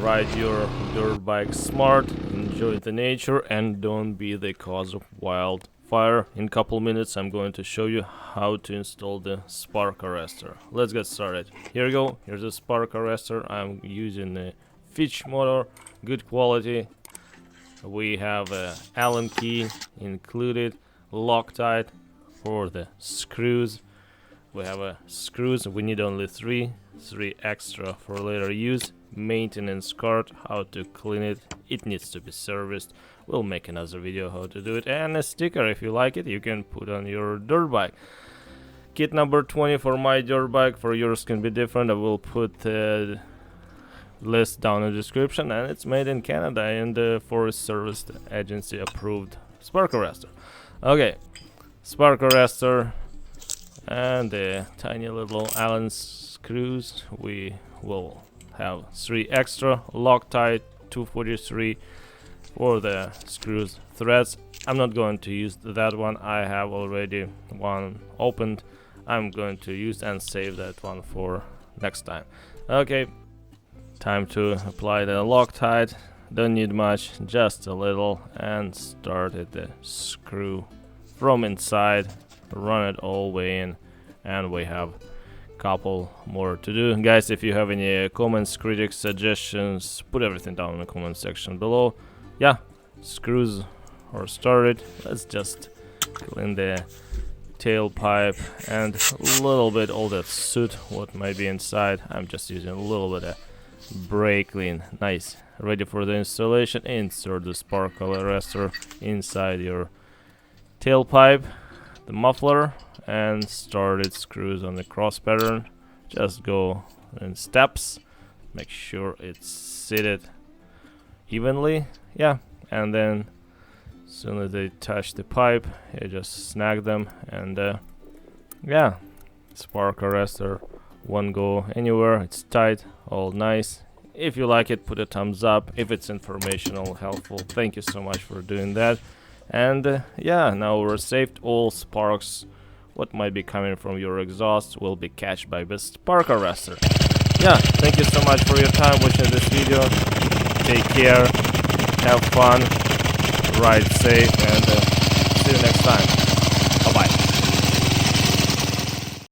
ride your dirt bike smart, enjoy the nature, and don't be the cause of wildfire. In a couple minutes I'm going to show you how to install the spark arrestor. Let's get started. Here we go. Here's the spark arrestor. I'm using the Fischmoto, good quality. We have a Allen key included, Loctite for the screws. We have screws. We need only three extra for later use. Maintenance card, how to clean it. It needs to be serviced. We'll make another video how to do it, and a sticker if you like it you can put on your dirt bike. Kit number 20 for my dirt bike. For yours can be different. I will put the list down in the description, and it's made in Canada and the Forest Service Agency approved spark arrestor. Okay, spark arrestor and the tiny little Allen screws. We will have 3 extra, Loctite 243 for the screws threads. I'm not going to use that one. I have already one opened. I'm going to use and save that one for next time. Okay, time to apply the Loctite. Don't need much, just a little, and start at the screw from inside, run it all the way in, and we have couple more to do. Guys, if you have any comments, critics, suggestions, put everything down in the comment section below. Yeah, screws are started. Let's just clean the tailpipe and a little bit all that soot what might be inside. I'm just using a little bit of brake clean. Nice. Ready for the installation. Insert the spark arrestor inside your tailpipe, the muffler, and start its screws on the cross pattern. Just go in steps, make sure it's seated evenly, yeah, and then as soon as they touch the pipe you just snag them, and yeah, spark arrestor won't go anywhere. It's tight, all nice. If you like it, put a thumbs up. If it's informational, helpful, thank you so much for doing that. And yeah, now we're saved. All sparks what might be coming from your exhaust will be catched by the spark arrestor. Yeah, thank you so much for your time watching this video. Take care, have fun, ride safe, and see you next time. Bye bye.